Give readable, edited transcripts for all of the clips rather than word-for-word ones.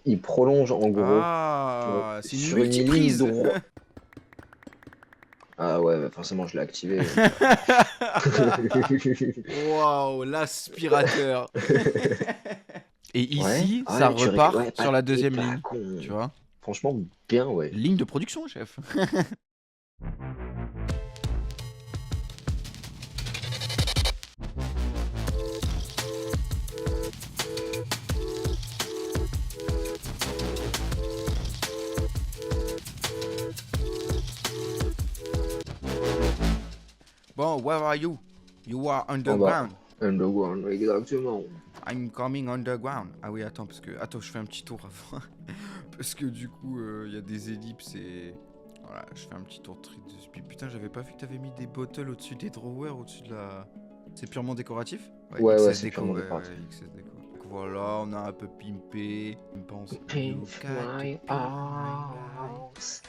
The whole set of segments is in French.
Il prolonge en gros Ah, c'est une sur une ligne multiprise. droite. Ah ouais, bah forcément je l'ai activé. Waouh, l'aspirateur. Et Ouais, ici, ah ça ouais, repart ouais, sur la t'es deuxième pas ligne. Tu con. vois? Franchement, bien, ouais. Ligne de production, chef. Bon, where are you? You are En bas. underground. Underground, exactement. I'm coming underground. Ah oui, attends, parce que... Attends, je fais un petit tour avant. Parce que du coup, il y a des ellipses et... Voilà, je fais un petit tour de tri de speed. Putain, j'avais pas vu que t'avais mis des bottles au-dessus des drawers, au-dessus de la... C'est purement décoratif? Ouais, Ouais, ouais, XS c'est déco, purement ouais, décoratif. XS déco. Donc voilà, on a un peu pimpé. On pense, Pimp you got to my pimp my ride. house.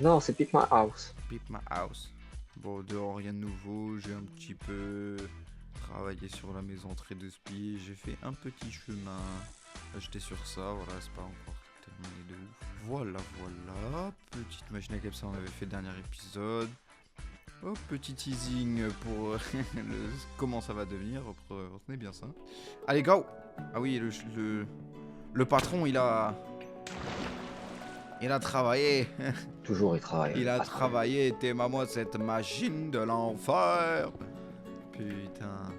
Non, c'est Pimp my house. Pimp my house. Bon, dehors, rien de nouveau. J'ai un petit peu travaillé sur la maison trait de spi. J'ai fait un petit chemin. J'étais sur ça, voilà, c'est pas encore terminé de ouf. Voilà, voilà. Petite machine à comme ça, on avait fait le dernier épisode. Oh, petit teasing pour comment ça va devenir. Retenez bien ça. Allez, go! Ah oui, le patron, il a travaillé. Toujours il travaille. Il a Pas trop. travaillé, t'es maman, cette machine de l'enfer. Putain.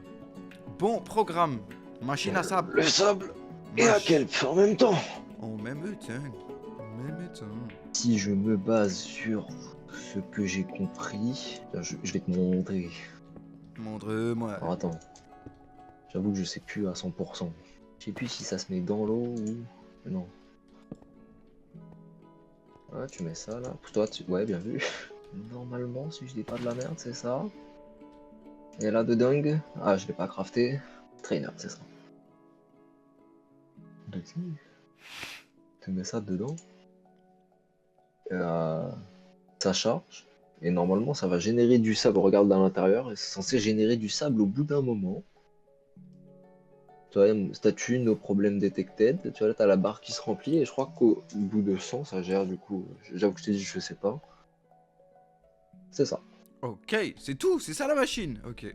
Bon programme. Machine à sable. Le sable et à quel en même temps. En même temps. En même temps. Si je me base sur ce que j'ai compris, je vais te montrer. Montre-moi. Alors attends, j'avoue que je sais plus à 100%. Je sais plus si ça se met dans l'eau ou... Non. Ah, tu mets ça là. Toi, ouais, bien vu. Normalement, si je dis pas de la merde, c'est ça. Et là, de dingue. Ah, je l'ai pas crafté. Trainer, c'est ça. Tu mets ça dedans. Euh, Ça charge. Et normalement, ça va générer du sable. Regarde à l'intérieur. Et c'est censé générer du sable au bout d'un moment. Tu vois, statut, nos problèmes detected. Tu vois, là, t'as la barre qui se remplit. Et je crois qu'au bout de 100, ça gère du coup. J'avoue que je t'ai dit, je sais pas. C'est ça. Ok, c'est tout, c'est ça la machine. Ok.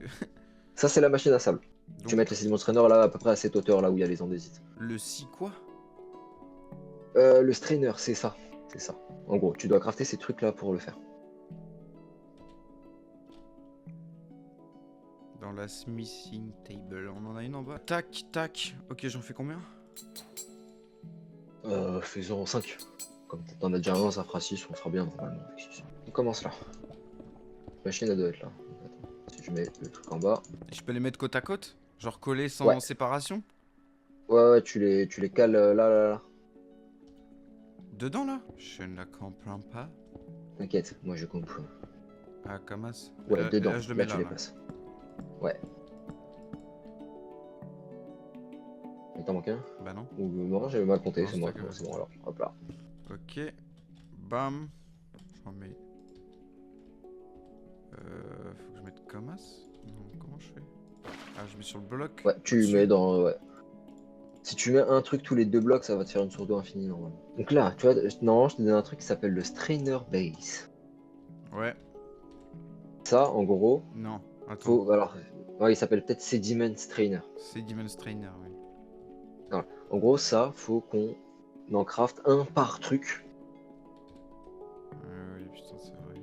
Ça, c'est la machine à sable. Tu mets Donc, les sédiments strainer là, à peu près à cette hauteur là où il y a les andésites. le si quoi? Le strainer, c'est ça. C'est ça. En gros, tu dois crafter ces trucs là pour le faire. Dans la smithing table. On en a une en bas. Tac, tac. Ok, j'en fais combien? Faisons 5. Comme t'en as déjà un, ça fera 6, on sera bien normalement. On commence là. La machine elle doit être là. Attends, si je mets le truc en bas. Je peux les mettre côte à côte? Genre collés Ouais, sans séparation? ouais, tu les cales là. Dedans là? Je ne la comprends pas. T'inquiète, moi je comprends. Ah, Kamas. Ouais, Et dedans, là, je le là mets tu là, les là. places. Ouais. Il t'en manque un? Bah non. Ou non, j'avais mal compté, Non, c'est moi. c'était que... C'est bon alors, hop là. Ok. Bam. J'en mets... Faut que je mette Kamas? Non, comment je fais? Ah, je mets sur le bloc. Ouais, tu mets Au-dessus. dans. Ouais. Si tu mets un truc tous les deux blocs, ça va te faire une source d'eau infinie normalement. Donc là, tu vois, normalement, je te donne un truc qui s'appelle le strainer base. Ouais. Ça, en gros, Non. Attends. faut. Alors, ouais, il s'appelle peut-être sediment strainer. Sediment Strainer, oui. Voilà. En gros, ça, faut qu'on en craft un par truc. Oui, putain, c'est vrai.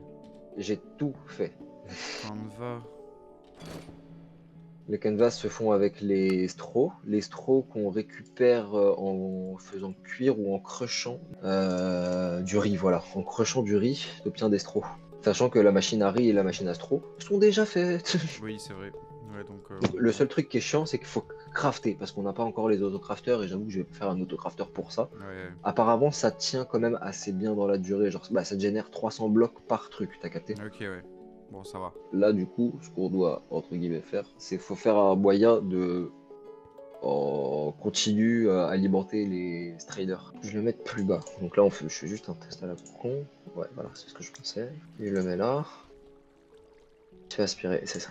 J'ai tout fait. Canva. Les canvas se font avec les straws. Les straws qu'on récupère en faisant cuire ou en crushant du riz, voilà. En crushant du riz, t'obtiens des straws. Sachant que la machine à riz et la machine à straw sont déjà faites. Oui, c'est vrai. Ouais, donc Donc, on le va... seul truc qui est chiant, c'est qu'il faut crafter, parce qu'on n'a pas encore les autocrafters, et j'avoue que je vais faire un autocrafter pour ça. Ouais. Apparemment, ça tient quand même assez bien dans la durée, genre bah, ça te génère 300 blocs par truc, t'as capté? Ok, ouais. Bon, ça va. Là, du coup, ce qu'on doit, entre guillemets, faire, c'est faut faire un moyen de en continu alimenter les striders. Je vais le mettre plus bas. Donc là, je fais juste un test à la con. Ouais, voilà, c'est ce que je pensais. Et je le mets là. Je fais aspirer, c'est ça.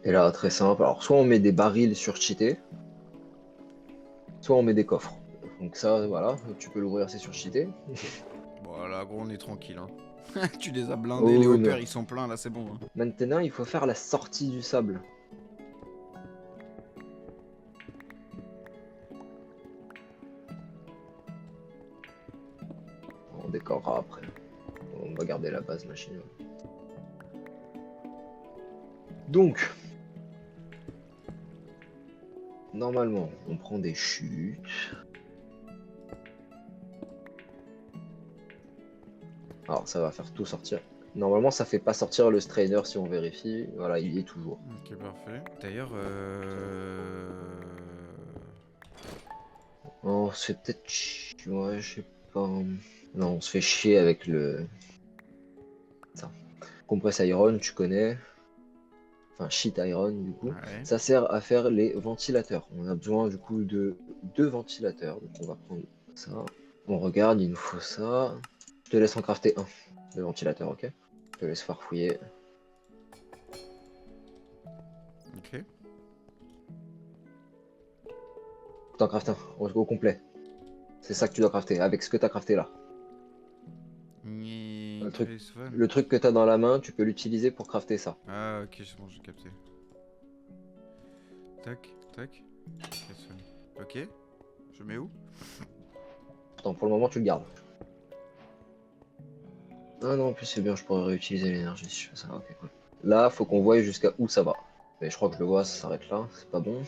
Et là, très simple. Alors, soit on met des barils surcheatés, soit on met des coffres. Donc ça, voilà, tu peux l'ouvrir, c'est surcheaté. Bon, là, gros, on est tranquille. Hein. Tu les as blindés, les Oh hoppers, non. ils sont pleins, là, c'est bon. Hein. Maintenant, il faut faire la sortie du sable. On décorera après. On va garder la base machine. Donc, normalement, on prend des chutes. Alors, ça va faire tout sortir. Normalement, ça fait pas sortir le strainer si on vérifie. Voilà, il y est toujours. Ok, parfait. D'ailleurs, Oh, c'est peut-être... Ouais, je sais pas... Non, on se fait chier avec le... Ça. Compress Iron, tu connais. Enfin, Sheet Iron, du coup. ouais. Ça sert à faire les ventilateurs. On a besoin, du coup, de 2 ventilateurs. Donc, on va prendre ça. On regarde, il nous faut ça. Je te laisse en crafter un de ventilateur, ok? Je te laisse farfouiller. Ok. T'en craftes un, au complet. C'est ça que tu dois crafter, avec ce que t'as crafté là. Ni Le truc, Grace Van. le truc que t'as dans la main, tu peux l'utiliser pour crafter ça. Ah, ok, c'est bon, j'ai capté. Tac, tac. Grace Van. Ok. Je mets où? Attends, pour le moment, tu le gardes. Ah non, en plus, c'est bien, je pourrais réutiliser l'énergie si je fais ça. Ok, cool. Là, faut qu'on voie jusqu'à où ça va. Mais je crois que je le vois, ça s'arrête là, c'est pas bon.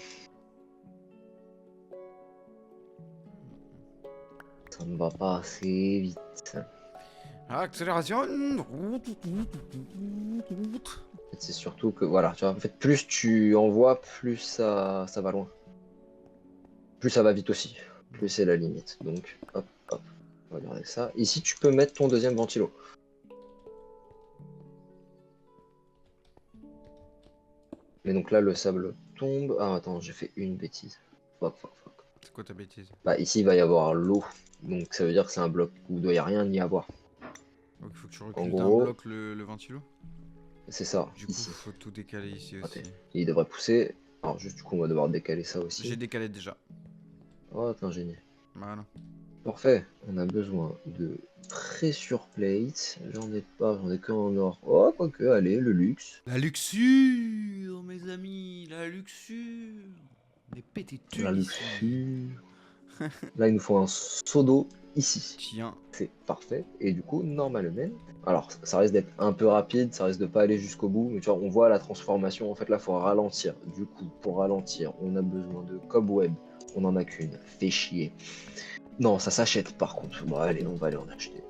Ça ne va pas assez vite. Accélération. En fait, c'est surtout que, voilà, tu vois, en fait, plus tu envoies, plus ça va loin. Plus ça va vite aussi. Plus c'est la limite. Donc, hop, hop, on va garder ça. Ici, tu peux mettre ton deuxième ventilo. Mais donc là, le sable tombe. Ah, attends, j'ai fait une bêtise. Fuck, fuck, fuck. C'est quoi ta bêtise? Bah, ici, il va y avoir l'eau. Donc, ça veut dire que c'est un bloc où il doit y rien y avoir. Donc il faut que tu En recules d'un gros, bloc le ventilo. c'est ça, Du coup, ici. faut tout décaler ici Ok. aussi. Il devrait pousser. Alors, juste du coup, on va devoir décaler ça J'ai aussi. décalé déjà. Oh, attends, génie. Voilà. Parfait. On a besoin de pressure plate. J'en ai pas, j'en ai qu'en or. Oh, quoique, allez, le luxe. La luxure, mes amis, la luxure. On est pété de La thunes ici. luxure. Là, il nous faut un seau d'eau ici. Tiens. C'est parfait. Et du coup, normalement, alors ça risque d'être un peu rapide, ça risque de pas aller jusqu'au bout, mais tu vois, on voit la transformation. En fait, là, il faut ralentir. Du coup, pour ralentir, on a besoin de cobweb. On en a qu'une. Fait chier. Non, ça s'achète par contre. Bon, allez, on va aller en acheter.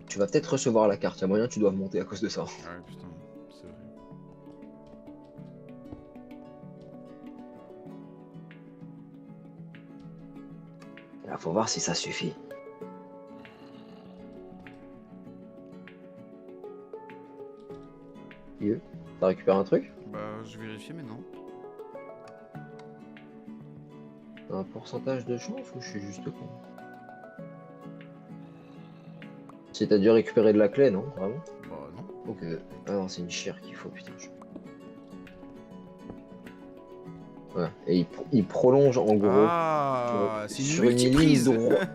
Tu vas peut-être recevoir la carte. Il y a moyen que tu doives monter à cause de ça. Ouais, putain, c'est vrai. Là, faut voir si ça suffit. Mieux. T'as récupéré un truc? Bah, je vérifie, mais non. T'as un pourcentage de chance ou je suis juste con? Si t'as dû récupérer de la clé, non? Vraiment? Bah, non. Ok. Ah non, c'est une chire qu'il faut, putain. Ouais. Et il prolonge en gros Ah, c'est une sur une ligne multiprise. droite.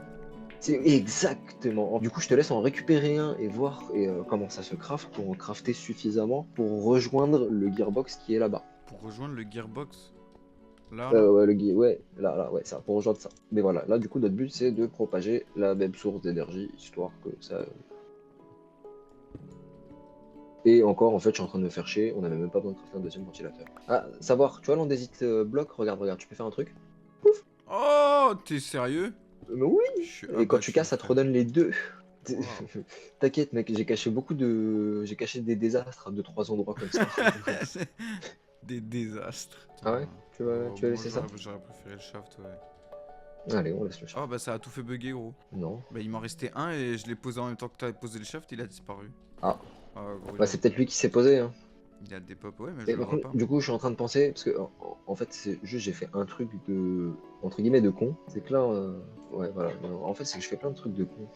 C'est exactement. Du coup, je te laisse en récupérer un et voir comment ça se craft pour en crafter suffisamment pour rejoindre le gearbox qui est là-bas. Pour rejoindre le gearbox. Là. Ouais, ouais, là, ouais, ça, pour rejoindre ça. Mais voilà, là, du coup, notre but, c'est de propager la même source d'énergie, histoire que ça... Et encore, en fait, je suis en train de me faire chier, on n'avait même pas besoin de crafter un deuxième ventilateur. Ah, savoir, tu vois l'andésite bloc, regarde, tu peux faire un truc? Oh, t'es sérieux? Mais oui! Je suis Et quand tu abattu, casses, ça te frère. redonne les deux. Waouh. T'inquiète, mec, j'ai caché beaucoup de... J'ai caché des désastres à 2-3 endroits comme ça. Des désastres. Ah ouais? Tu vas Moi, laisser ça? j'aurais préféré le shaft, ouais. Allez, on laisse le chat. Oh, bah, ça a tout fait bugger, gros. Non. Bah, il m'en restait un et je l'ai posé en même temps que t'avais posé le shaft, il a disparu. Ah, Gros, bah c'est peut-être lui qui s'est posé, hein. il a des pop, ouais, mais je Et le par vois contre, pas. du coup, je suis en train de penser, parce que en fait, c'est juste j'ai fait un truc de, entre guillemets, de con. C'est que là, ouais, voilà. En fait, c'est que je fais plein de trucs de con.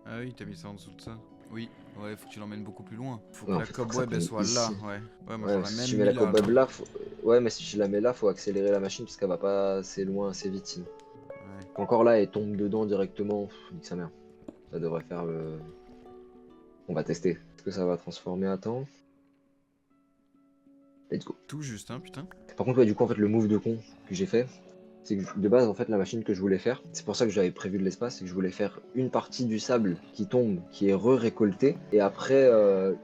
Ah oui, t'as mis ça en dessous de ça. Oui, ouais, faut que tu l'emmènes beaucoup plus loin. Faut Ouais, que en la fait, faut que ça cobweb elle tombe soit là, ici. ouais. Ouais, moi je Ouais, l'aurais si même tu mets mis la là, cobweb genre. là, ouais, mais si tu la mets là, faut accélérer la machine parce qu'elle va pas assez loin, assez vite sinon. Ouais. Encore là, elle tombe dedans directement, nique sa mère. Ça devrait faire le. On va tester. Est-ce que ça va transformer à temps? Let's go. Tout juste, hein, putain. Par contre, ouais, du coup, en fait, le move de con que j'ai fait, c'est que de base, en fait, la machine que je voulais faire, c'est pour ça que j'avais prévu de l'espace, c'est que je voulais faire une partie du sable qui tombe, qui est re-récoltée, et après,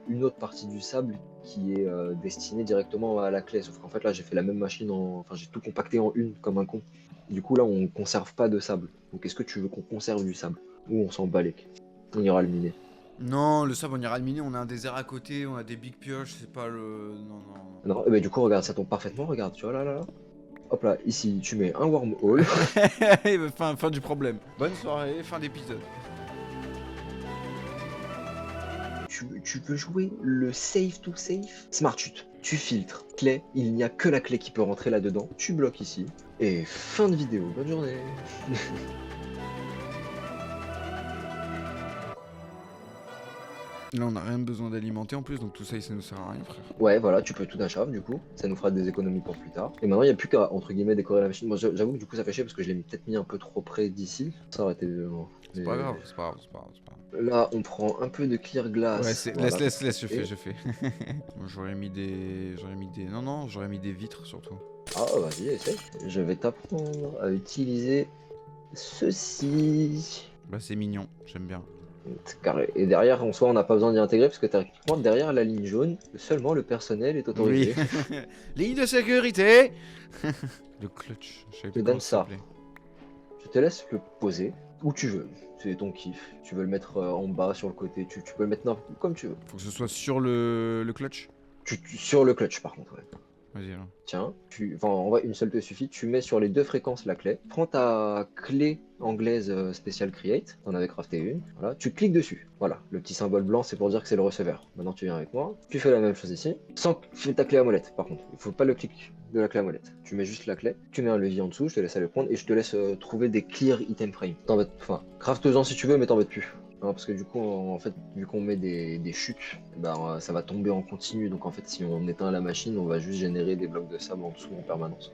une autre partie du sable qui est destinée directement à la clé. Sauf qu'en fait, là, j'ai fait la même machine enfin, j'ai tout compacté en une, comme un con. Du coup, là, on conserve pas de sable. Donc, est-ce que tu veux qu'on conserve du sable? Ou on s'en balèque? On ira le miner. Non, le sable, on ira le miner, on a un désert à côté, on a des big pioches, c'est pas le. Non, non. Non, mais du coup, regarde, ça tombe parfaitement, regarde, tu vois, là, là, là. Hop là, ici, tu mets un wormhole. fin du problème. Bonne soirée, fin d'épisode. Tu peux jouer le save to safe Smart Chute. Tu filtres. Clé, il n'y a que la clé qui peut rentrer là-dedans. Tu bloques ici. Et fin de vidéo. Bonne journée. Là, on a rien besoin d'alimenter en plus, donc tout ça, ça nous sert à rien, frère. Ouais, voilà, tu peux tout d'achat du coup. Ça nous fera des économies pour plus tard. Et maintenant, il n'y a plus qu'à, entre guillemets, décorer la machine. Moi, j'avoue que du coup, ça fait chier parce que je l'ai peut-être mis un peu trop près d'ici. Ça aurait été violent. C'est pas grave, c'est pas grave, c'est pas grave, c'est pas grave. Là, on prend un peu de clear Ouais, glass. c'est. Voilà. Laisse, je fais, je fais. Moi, j'aurais mis des. J'aurais mis des. Non, non, j'aurais mis des vitres surtout. Ah, vas-y, essaye. Je vais t'apprendre à utiliser ceci. Bah, c'est mignon, j'aime bien. Carré. Et derrière, en soi, on n'a pas besoin d'y intégrer parce que techniquement, derrière la ligne jaune, seulement le personnel est Oui. autorisé. Ligne de sécurité. Le clutch, je savais Je te plus comment donne ça ça. s'appelait. Je te laisse le poser où tu veux. C'est ton kiff. Tu veux le mettre en bas, sur le côté. Tu peux le mettre comme tu veux. Faut que ce soit sur le clutch. Sur le clutch, par contre. Ouais. Vas-y, alors. Tiens, enfin, en vrai, une seule te suffit. Tu mets sur les deux fréquences la clé. Prends ta clé anglaise spéciale create. T'en avais crafté une. Voilà. Tu cliques dessus. Voilà. Le petit symbole blanc, c'est pour dire que c'est le receveur. Maintenant, tu viens avec moi. Tu fais la même chose ici. Sans fais ta clé à molette, par contre. Il faut pas le clic de la clé à molette. Tu mets juste la clé. Tu mets un levier en dessous. Je te laisse aller le prendre et je te laisse trouver des clear item frame. Enfin, crafte-en si tu veux, mais t'embête plus. Non, parce que du coup, en fait, vu qu'on met des chutes, bah, ça va tomber en continu. Donc en fait, si on éteint la machine, on va juste générer des blocs de sable en dessous en permanence.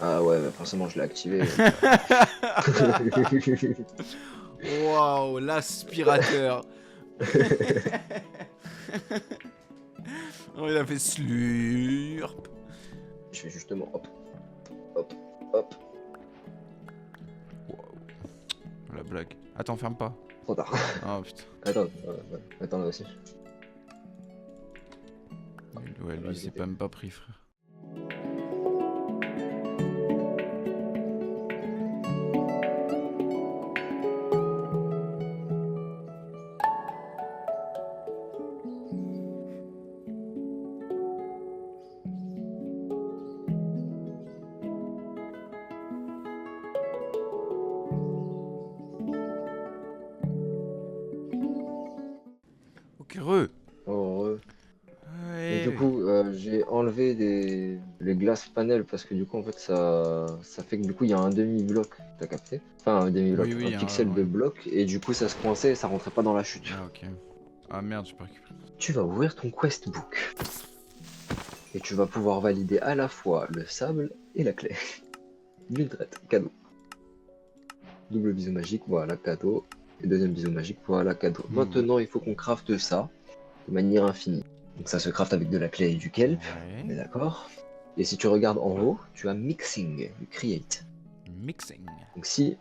Ah ouais, bah, forcément, je l'ai activé. Waouh, l'aspirateur. Oh, il a fait slurp. Je fais justement hop, hop, hop. La blague. Attends, ferme pas. Trop tard. Oh putain. Attends, attends là aussi. Ouais, lui, c'est pas même pas pris, frère. Ok, re. Oh, et du Ouais. coup, j'ai enlevé les glass panels parce que du coup, en fait, ça fait que du coup, il y a un demi-bloc, t'as capté? Enfin, un demi-bloc, Oui, un oui, pixel de ouais. bloc, et du coup, ça se coinçait et ça rentrait pas dans la chute. Ah, ok. Ah merde, j'ai pas récupéré. Tu vas ouvrir ton quest book et tu vas pouvoir valider à la fois le sable et la clé. D'une traite, cadeau. Double bisou magique, voilà, cadeau. Et deuxième bisou magique, voilà, cadeau. Maintenant, il faut qu'on crafte ça de manière infinie. Donc ça se crafte avec de la clé et du kelp, on est Ouais. d'accord. Et si tu regardes en haut, tu as mixing, create. Mixing. Donc si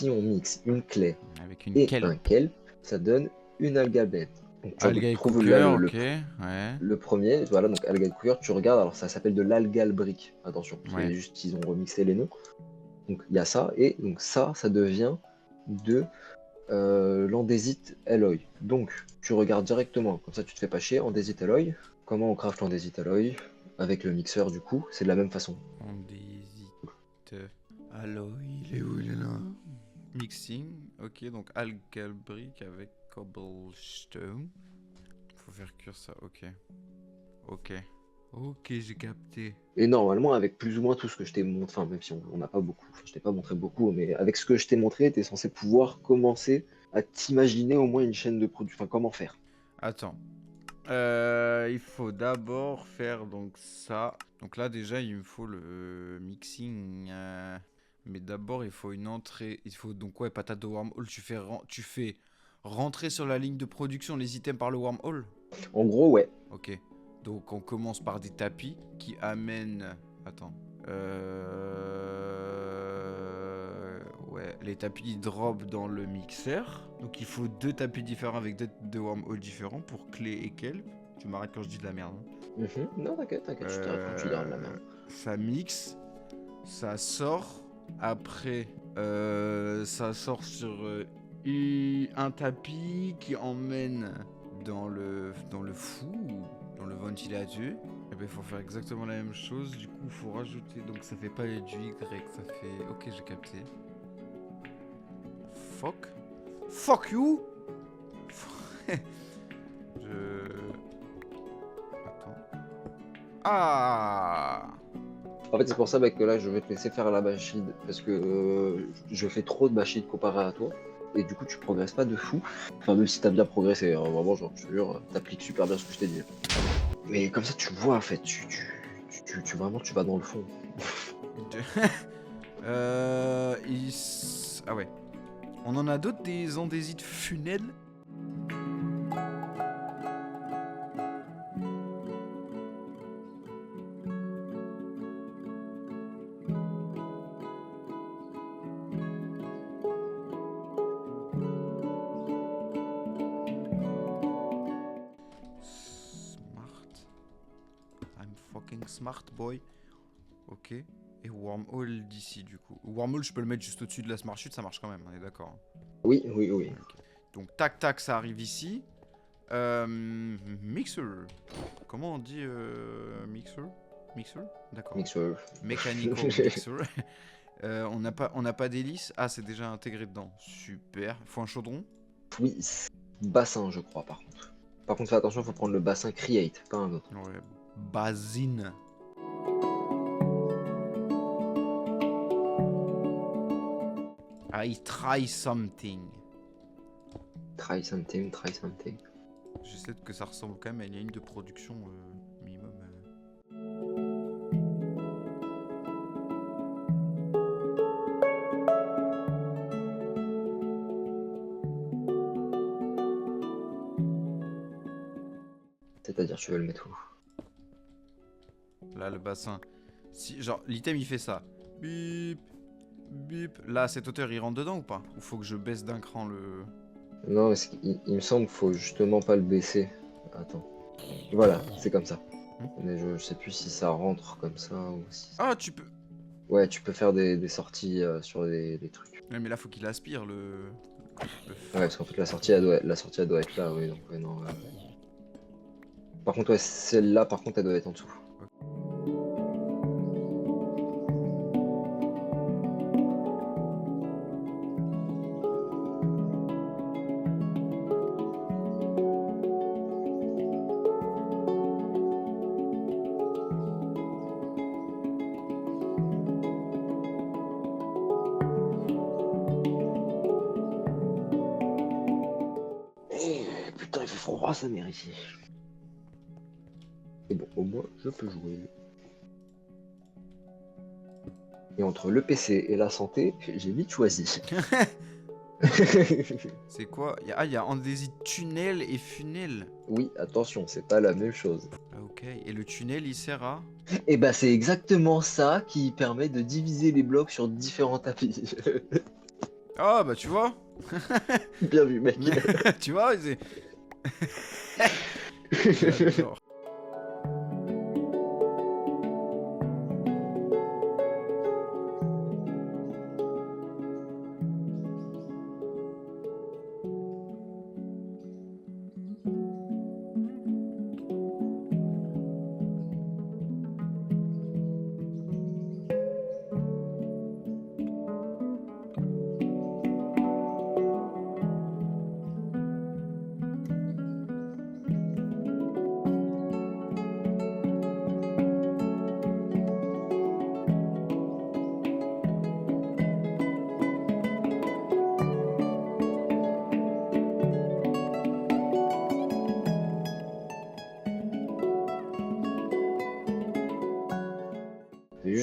on mixe une clé Avec une et kelp. un kelp, ça donne une algabète. Donc tu Algae trouves là cooker, ok. Ouais. le premier, voilà, donc algal cooker, tu regardes, alors ça s'appelle de l'algal brick, attention, Ouais. c'est juste qu'ils ont remixé les noms. Donc il y a ça, et donc ça devient de l'andésite alloy. Donc tu regardes directement, comme ça tu te fais pas chier, andésite alloy. Comment on craft l'andésite alloy? Avec le mixeur du coup, c'est de la même façon. On hésite. Allo, il est où, il est là? Mixing, ok, donc algal brick avec cobblestone. Faut faire cuire ça, ok. Ok. Ok, j'ai capté. Et normalement, avec plus ou moins tout ce que je t'ai montré, enfin, même si on n'a pas beaucoup, enfin, je t'ai pas montré beaucoup, mais avec ce que je t'ai montré, t'es censé pouvoir commencer à t'imaginer au moins une chaîne de production, enfin, comment faire. Attends. Il faut d'abord faire donc ça. Donc là déjà il me faut le mixing. Mais d'abord il faut une entrée. Il faut donc ouais patate de wormhole. Tu fais rentrer sur la ligne de production les items par le wormhole. En gros, ouais. Ok. Donc on commence par des tapis qui amènent. Attends. Ouais, les tapis drop dans le mixeur. Donc il faut 2 tapis différents avec deux wormholes différents pour clé et kelp. Tu m'arrêtes quand je dis de la merde. Hein. Non, t'inquiète, t'inquiète, je t'arrête quand tu diras de la merde. Ça mixe, ça sort. Après, ça sort sur un tapis qui emmène dans le fou, dans le ventilateur. Et ben il faut faire exactement la même chose. Du coup, il faut rajouter. Donc ça fait pas du Y, ça fait. Ok, j'ai capté. Fuck. Fuck you. Je. Attends. Ah. En fait, c'est pour ça mec, que là, je vais te laisser faire la bachide, parce que je fais trop de bachide comparé à toi, et du coup, tu progresses pas de fou. Enfin, même si t'as bien progressé, hein, vraiment, genre, je te jure, t'appliques super bien ce que je t'ai dit. Mais comme ça, tu vois, en fait, vraiment, tu vas dans le fond. Ah ouais. On en a d'autres des andésites funèles. Smart. I'm fucking smart boy. Ok. Et wormhole d'ici du coup. Wormhole je peux le mettre juste au-dessus de la smart chute, ça marche quand même, on est d'accord. Oui, oui, oui. Okay. Donc tac tac ça arrive ici. Mixer. Comment on dit mixer? Mixer? D'accord. Mixer. Mechanical mixer. On n'a pas d'hélice. Ah c'est déjà intégré dedans. Super. Faut un chaudron? Oui, bassin, je crois, par contre. Par contre, fais attention, faut prendre le bassin Create, pas un autre. Ouais. Basine. I try something. Try something, try something. J'essaie que ça ressemble quand même à une ligne de production minimum. C'est-à-dire, tu veux le mettre où? Là, le bassin. Si, genre, l'item il fait ça. Bip, bip. Là, à cette hauteur, il rentre dedans ou pas? Ou faut que je baisse d'un cran le. Non, parce il me semble qu'il faut justement pas le baisser. Attends. Voilà, c'est comme ça. Mais je sais plus si ça rentre comme ça ou si... Ah, tu peux. Ouais, tu peux faire des sorties sur des trucs. Ouais, mais là, faut qu'il aspire le. Ouais, parce qu'en fait, la sortie, la sortie, elle doit être là, oui. Donc, ouais, non. Par contre, ouais, celle-là, par contre, elle doit être en dessous. Putain, il fait froid, sa mère, ici. Et bon, au moins, je peux jouer. Et entre le PC et la santé, j'ai vite choisi. C'est quoi? Il y a andésite tunnel et funnel. Oui, attention, c'est pas la même chose. Ah, ok. Et le tunnel, il sert à. Et bah, c'est exactement ça qui permet de diviser les blocs sur différents tapis. Ah, bah, tu vois. Bien vu, mec. Tu vois, c'est. J'adore.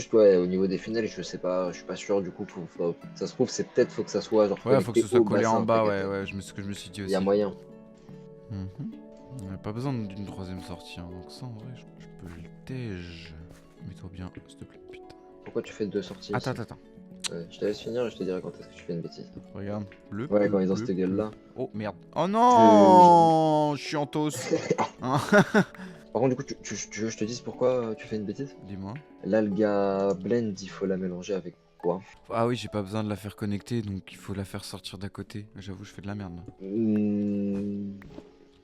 juste, ouais, au niveau des fenêtres, je sais pas, je suis pas sûr, du coup, ça se trouve, faut que ça soit genre Ouais, faut que connecté ce soit au collé en bassin, t'as bas, ouais, capté. ouais, ce que je me suis dit Il y a aussi. moyen. Mhm. On a pas besoin d'une troisième sortie, hein, donc ça en vrai, je peux le tège. Mets-toi bien, s'il te plaît, putain. Pourquoi tu fais deux sorties Attends, ici? attends, attends. Ouais, je te laisse finir et je te dirai quand est-ce que tu fais une bêtise. Regarde, bleu, Ouais, bleu, quand ils ont bleu, cette bleu. gueule-là. Oh merde. Oh Je- non, chiantos. Hein. Par contre, du coup, tu veux que je te dise pourquoi tu fais une bêtise? Dis-moi. L'alga blend, il faut la mélanger avec quoi? Ah oui, j'ai pas besoin de la faire connecter, donc il faut la faire sortir d'à côté. J'avoue, je fais de la merde là.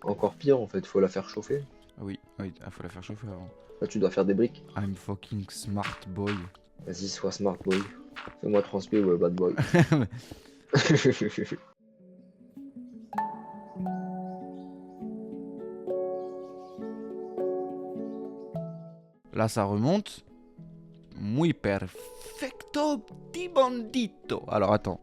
Encore pire, en fait, faut la faire chauffer. Ah oui, oui, ah, faut la faire chauffer avant. Là, tu dois faire des briques. I'm fucking smart boy. Vas-y, sois smart boy. Fais-moi transpi, ouais, bad boy. Là, ça remonte. Muy perfecto, ti bandito. Alors attends.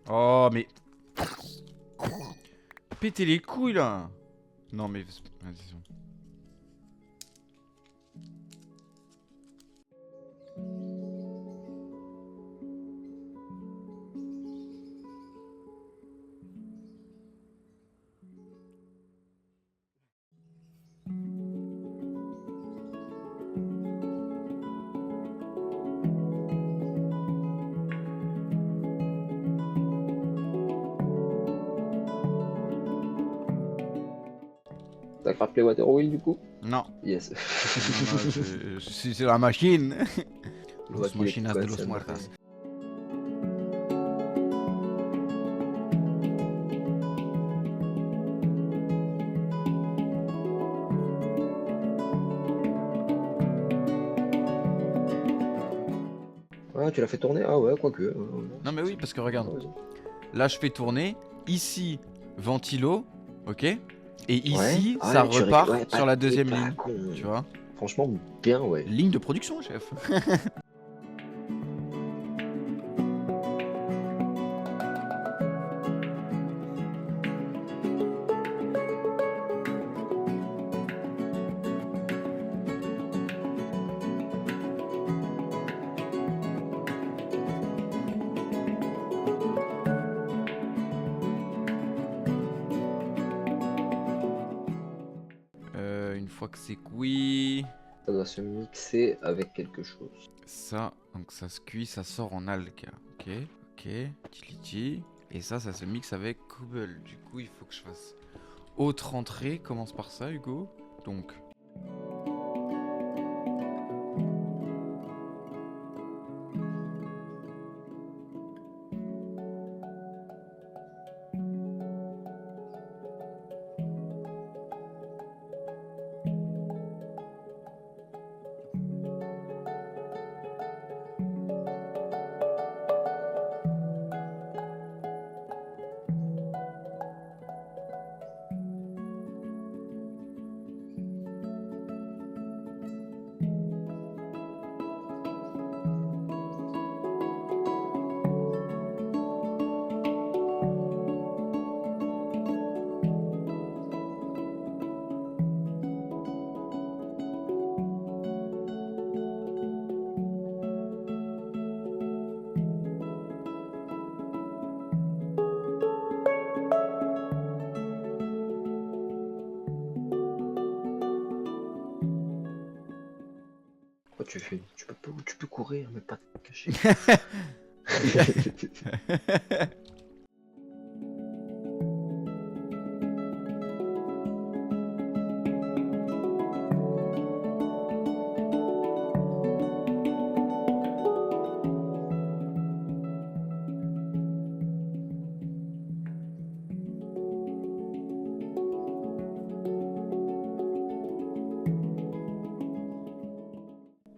Oh, mais. Pétez les couilles là. Non, mais. Vas-y, c'est bon. T'as craqué les water wheel du coup? Non. Yes. Non, non, c'est la machine. Los Voici les machinas de los conseils. muertas. Ah, tu l'as fait tourner? Ah ouais, quoique. Non, mais oui, parce que regarde. Vas-y. Là, je fais tourner. Ici, ventilo. Ok. Et Ouais, ici, ah ça ouais, repart ouais, sur la t'es deuxième pas ligne. con. Tu vois. Franchement, bien, ouais. Ligne de production, chef. Une fois que c'est cuit. Ça doit se mixer avec quelque chose. Ça, donc ça se cuit, ça sort en alga. Ok, ok, tiliti. Et ça se mixe avec Kubel. Du coup, il faut que je fasse autre entrée. Commence par ça, Hugo. Donc. Tu peux courir, mais pas te cacher.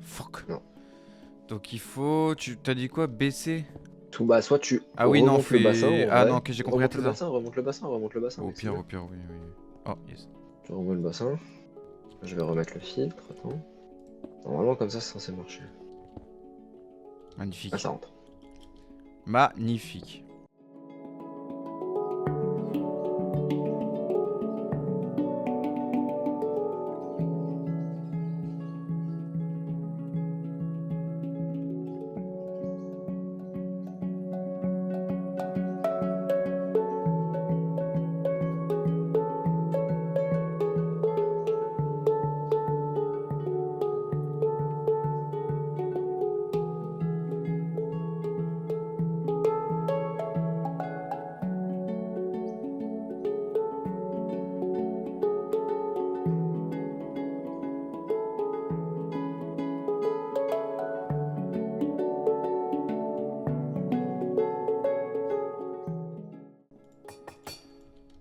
Fuck. Non. Donc il faut... Tu t'as dit quoi? Baisser? Tout bas, soit tu Ah oui, non, remontes le bassin. fait... En Ah vrai. non, ok, j'ai compris. Remonte le Attends. bassin, remonte le bassin. Au Mec, c'est mieux. pire, oui, oui. Oh, yes. Tu remontes le bassin. Je vais remettre le filtre. Attends. Normalement, comme ça, c'est censé marcher. Magnifique. Ah, ça rentre. Magnifique.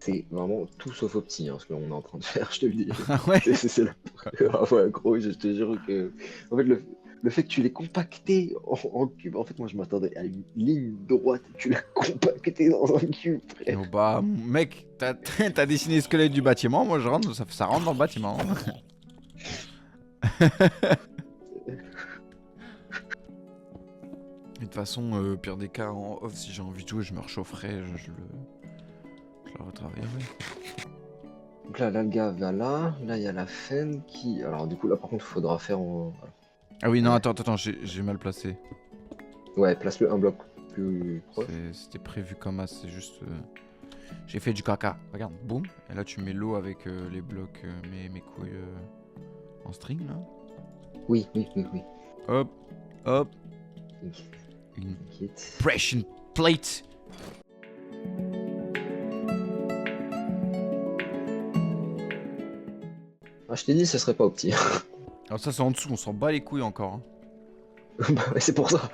C'est vraiment tout sauf opti, hein, ce qu'on est en train de faire, je te le dis. Ah ouais? C'est la... Ah ouais, gros, je te jure que... En fait, le fait que tu l'aies compacté en cube, en fait, moi, je m'attendais à une ligne droite, et tu l'as compacté dans un cube, frère. Oh bah, mec, t'as dessiné le squelette du bâtiment, moi je rentre, ça rentre dans le bâtiment. Et de toute façon, pire des cas, en off, si j'ai envie de jouer, je me réchaufferai, je le retravaillerai. Donc là, le gars va là, il y a la fan qui... Alors, du coup, là, par contre, il faudra faire en... Ah oui, non, Ouais. attends, j'ai mal placé. Ouais, place-le un bloc plus proche. C'était prévu comme as, c'est juste... J'ai fait du caca, regarde, boum. Et là, tu mets l'eau avec les blocs, mes couilles en string, là. Oui. Hop, hop. Une T'inquiète. pressure plate. Ah, je t'ai dit, ce serait pas opti. Alors ça, c'est en dessous, on s'en bat les couilles encore. Hein. Bah ouais, c'est pour ça.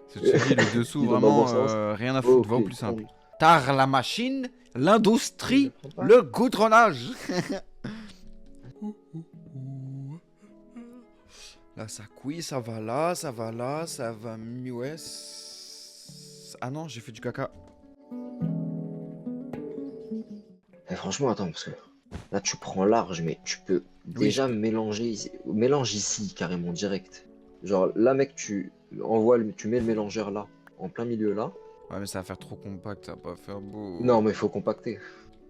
C'est ce que je te dis, le dessous, Il va dans le vraiment, bon sens. rien à foutre, va au Ok, plus simple. Tard la machine, l'industrie, Je comprends pas. le goudronnage. Là, ça couille, ça va là, ça va là, ça va mieux. Ouais. Ah non, j'ai fait du caca. Eh, franchement, attends, parce que là, tu prends large, mais tu peux déjà mélanger ici. Mélange ici, carrément, direct. Genre, là, mec, tu mets le mélangeur là, en plein milieu là. Ouais, mais ça va faire trop compact, ça va pas faire beau. Non, mais il faut compacter.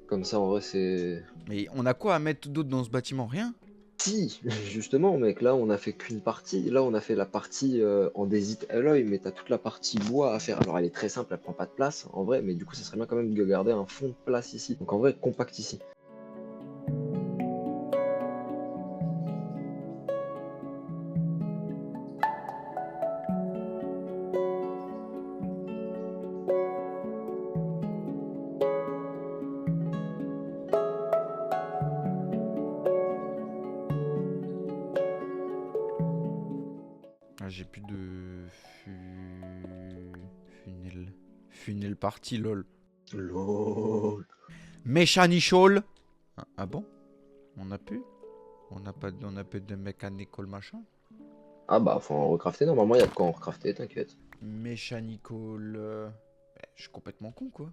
Comme ça, en vrai, c'est... Mais on a quoi à mettre d'autre dans ce bâtiment? Rien? Si, justement, mec, là, on a fait qu'une partie. Là, on a fait la partie andésite alloy, mais t'as toute la partie bois à faire. Alors, elle est très simple, elle prend pas de place, en vrai, mais du coup, ça serait bien quand même de garder un fond de place ici. Donc, en vrai, compact ici. Ah, j'ai plus de funnel party, lol. LOL. Mechanical. Ah bon? On a plus? On a pas de mechanical machin? Ah bah, faut en recrafter. Normalement, il y a de quoi en recrafter, t'inquiète. Mechanical. Je suis complètement con, quoi.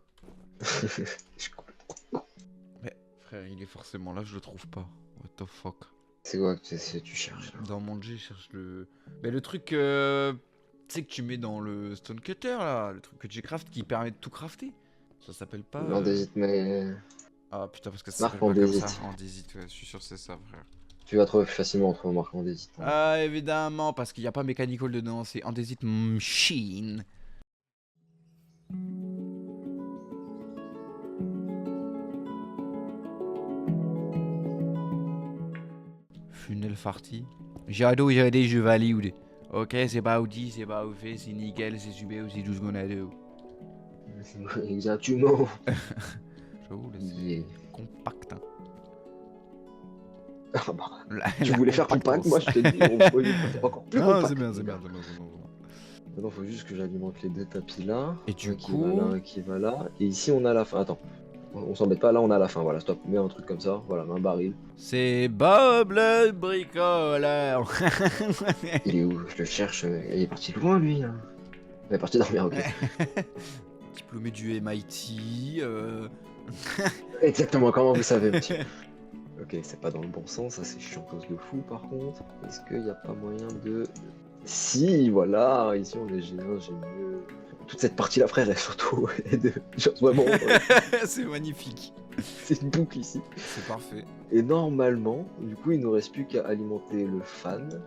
Mais frère, il est forcément là, je le trouve pas. What the fuck? C'est quoi que tu cherches là? Dans mon G, je cherche le. Mais le truc. Tu sais que tu mets dans le Stone Cutter là, le truc que tu craft qui permet de tout crafter. Ça s'appelle pas. L'andésite, mais... Ah putain, parce que ça Marque s'appelle pas comme andésite. ça. Andésite, ouais, je suis sûr que c'est ça, frère. Tu vas trouver plus facilement entre marque andésite. Hein. Ah, évidemment, parce qu'il n'y a pas Mechanical dedans, c'est Andésite Machine. Funnel farty. J'adore, je valide. Ok, c'est pas dit, c'est pas fait, c'est nickel, c'est super, c'est tout ce qu'on a de. Exactement. J'avoue, là, Yeah. c'est compact. Hein. Ah bah, La, tu la voulais faire compact, compactance. moi je te dis, on peut faire encore plus Non, compact. c'est bien, les c'est bien, gars. c'est bien, c'est bien. Maintenant, faut juste que j'alimente les deux tapis là. Et du Un qui va là, coup, un qui va là. Et ici, on a la fin. Attends, on s'embête pas, là, on a la fin. Voilà, stop. Mets un truc comme ça. Voilà, un baril. c'est Bob le bricoleur. Il est où? Je le cherche. Il est parti loin, lui. Hein. Il est parti dormir, ok. Diplômé du MIT. Exactement, comment vous savez, monsieur? Ok, c'est pas dans le bon sens, ça c'est chiant cause de fou par contre. Est-ce qu'il n'y a pas moyen de... Si, voilà, ici on est G1, j'ai mieux... Toute cette partie-là, frère, est surtout... genre, vraiment, C'est magnifique. c'est une boucle ici. C'est parfait. Et normalement, du coup, il nous reste plus qu'à alimenter le fan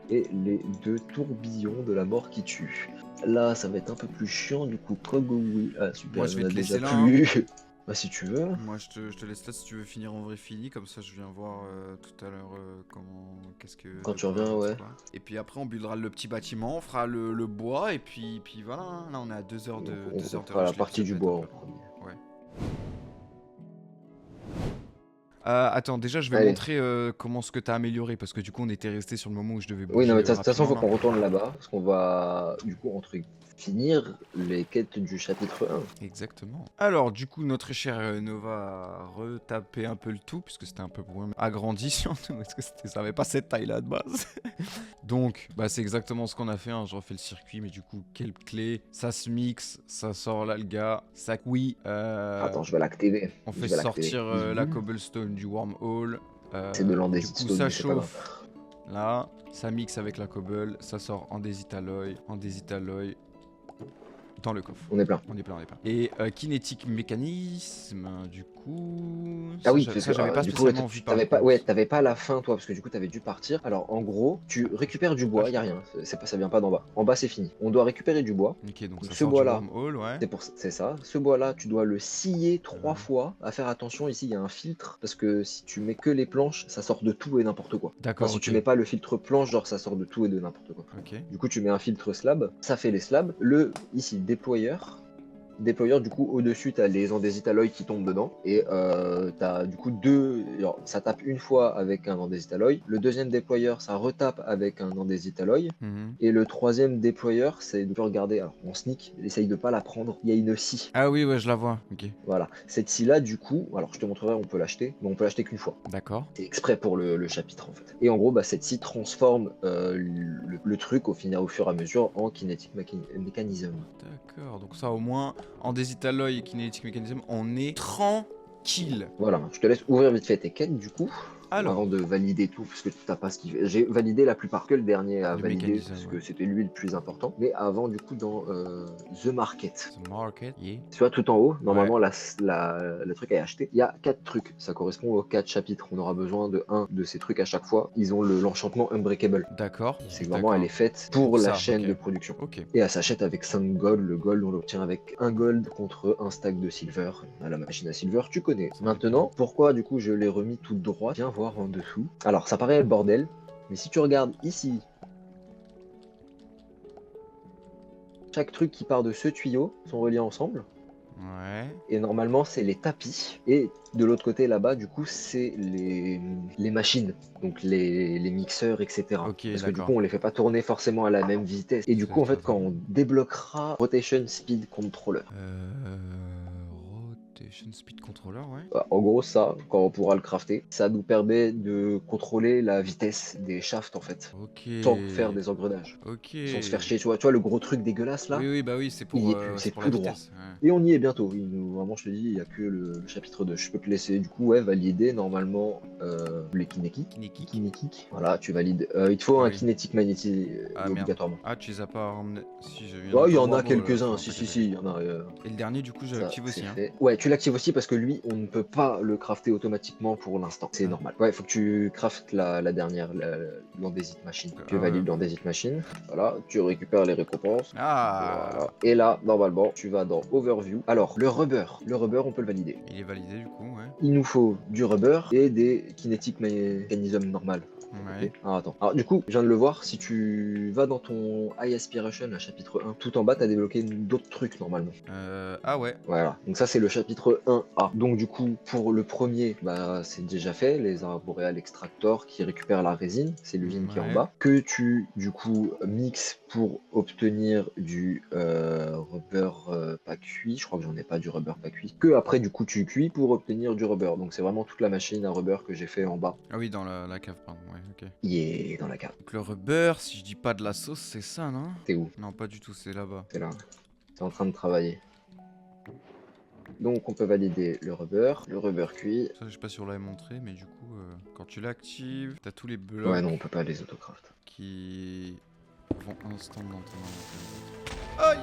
et les deux tourbillons de la mort qui tue. Là, ça va être un peu plus chiant, du coup, Kogui... Ah, super, Moi, je vais on a te déjà laisser là, plus... Bah, si tu veux. Moi, je te laisse là si tu veux finir en vrai fini. Comme ça, je viens voir tout à l'heure comment. Qu'est-ce que. Quand de tu quoi- reviens, de ouais. quoi. Et puis après, on buildera le petit bâtiment, on fera le bois. Et puis voilà. Hein. Là, on est à 2 heures de. On 2 heures de fera la rush partie du l'épisode, bois en à peu premier. près. Ouais. Attends, déjà, je vais Allez. montrer comment ce que tu as amélioré. Parce que du coup, on était resté sur le moment où je devais bouger. Oui, non, mais de toute façon, faut rapidement, qu'on là. retourne là-bas, parce qu'on va, du coup, finir les quêtes du chapitre 1. Exactement. Alors, du coup, notre cher Nova a retapé un peu le tout, puisque c'était un peu pour agrandi surtout, parce que ça avait pas cette taille-là de base. Donc, bah, c'est exactement ce qu'on a fait. Hein. Je refais le circuit, mais du coup, quelle clé? Ça se mixe, ça sort l'alga, ça oui. Attends, je vais l'activer. On Je fait vais l'activer. sortir la cobblestone du wormhole. C'est de Du l'andésite coup, stone, ça mais c'est pas grave. chauffe. Là, ça mixe avec la cobble, ça sort andésite alloy, dans le coffre. On est plein. On est plein, on est plein. Et kinétique mécanisme, du coup. Ah oui, ça, parce ça, que j'avais pas du coup, ouais, spécialement vu tu par t'avais pas, contre. ouais, t'avais pas la fin, toi, parce que du coup, t'avais dû partir. Alors, en gros, tu récupères du bois, y a rien. C'est pas, ça vient pas d'en bas. En bas, c'est fini. On doit récupérer du bois. Ok, donc ça Ce sort du bois-là, wormhole, ouais. c'est ça. Ce bois-là, tu dois le scier 3 fois. À faire attention, ici, il y a un filtre, parce que si tu mets que les planches, ça sort de tout et n'importe quoi. D'accord, Enfin, si ok. tu mets pas le filtre planche, genre, ça sort de tout et de n'importe quoi. Ok. Du coup, tu mets un filtre slab, ça fait les slabs. Le, ici, déployeur. Du coup, au-dessus, tu as les andésite alloy qui tombent dedans. Et tu as du coup deux. Alors, ça tape une fois avec un andésite alloy. Le deuxième déployeur, ça retape avec un andésite alloy. Mhm. Et le troisième déployeur, c'est de regarder. Alors, on sneak, essaye de pas la prendre. Il y a une scie. Ah oui, ouais, je la vois. Ok. Voilà. Cette scie-là, du coup, alors je te montrerai, on peut l'acheter, mais on peut l'acheter qu'une fois. D'accord. C'est exprès pour le chapitre en fait. Et en gros, bah, cette scie transforme le truc au fur et à mesure en kinetic mechanism. D'accord. Donc ça, au moins, andésite alloy et kinétique mécanisme, on est tranquille. Voilà, je te laisse ouvrir vite fait tes quêtes du coup. Alors. Avant de valider tout, parce que tu t'as pas ce qu'il fait. J'ai validé la plupart que le dernier à Le valider, mécanisme, parce ouais. que c'était lui le plus important. Mais avant, du coup, dans The Market. The market, yeah. Tu vois, tout en haut, normalement, le truc à acheter. Il y a 4 trucs. Ça correspond aux 4 chapitres. On aura besoin de un de ces trucs à chaque fois. Ils ont l'enchantement Unbreakable. D'accord. C'est que vraiment, elle est faite pour la ça, chaîne ok. de production. Ok. Et elle s'achète avec 5 gold. Le gold, on l'obtient avec 1 gold contre un stack de silver. À la machine à silver, tu connais. Ça Maintenant, pourquoi du coup je l'ai remis tout droit? Viens voir en dessous. Alors, ça paraît le bordel, mais si tu regardes ici, chaque truc qui part de ce tuyau sont reliés ensemble. Ouais. Et normalement, c'est les tapis. Et de l'autre côté, là-bas, du coup, c'est les machines. Donc les mixeurs, etc. Ok, Parce que du d'accord. coup, on les fait pas tourner forcément à la même vitesse. Et du coup, en fait, quand on débloquera Rotation Speed Controller. Rotation Speed Controller, ouais. En gros, ça, quand on pourra le crafter, ça nous permet de contrôler la vitesse des shafts, en fait. Ok. Sans faire des engrenages. Ok. Sans se faire chier. Tu vois le gros truc dégueulasse, là? Oui, oui, bah oui, c'est pour, Il y est plus, c'est c'est pour tout la droit. vitesse. Ouais. Et on y est bientôt. Vraiment, je te dis, il n'y a que le chapitre 2. Je peux te laisser, du coup, ouais, valider normalement les kinétiques. Kinétique. Kinétique. Voilà, tu valides. Il te faut Ah un oui. kinétique magnétique Ah merde. obligatoirement. Ah, tu les as pas ramenés. Si, j'ai vu. Ouais, il y dans en le a Wormhole, quelques-uns. faut Si, compléter. il y en a. Et le dernier, du coup, je Ça, l'active aussi. c'est Hein. fait. Ouais, tu l'actives aussi parce que lui, on ne peut pas le crafter automatiquement pour l'instant. C'est normal. Ouais, faut que tu craftes la dernière, l'andésite machine. Tu valides l'andésite machine. Voilà, tu récupères les récompenses. Voilà. Et là, normalement, tu vas dans Overview. Alors, le rubber. Le rubber, on peut le valider. Il est validé du coup, ouais. Il nous faut du rubber et des kinétiques mécanismes normales. Ouais. Okay. Alors, attends. Alors, du coup, je viens de le voir. Si tu vas dans ton High Aspiration, la chapitre 1, tout en bas, tu as débloqué d'autres trucs normalement. Ah ouais. Voilà. Donc, ça, c'est le chapitre 1A. Donc, du coup, pour le premier, bah, c'est déjà fait. Les Arboreal Extractor qui récupèrent la résine. C'est l'usine qui est en bas. Que tu, du coup, mixes pour obtenir du rubber pas cuit. Je crois que j'en ai pas du rubber pas cuit. Que après, du coup, tu cuis pour obtenir du rubber. Donc, c'est vraiment toute la machine à rubber que j'ai fait en bas. Ah oui, dans la cave, pardon. Ouais, ok. Il est dans la cave. Donc le rubber, si je dis pas de la sauce, c'est ça, non? T'es où? Non, pas du tout, c'est là-bas. C'est là. C'est en train de travailler. Donc on peut valider le rubber cuit. Ça, je sais pas si on l'avait montré, mais du coup, quand tu l'actives, t'as tous les blocs. Ouais, non, on peut pas les autocraft. Qui vont instant dans ton inventaire. Aïe!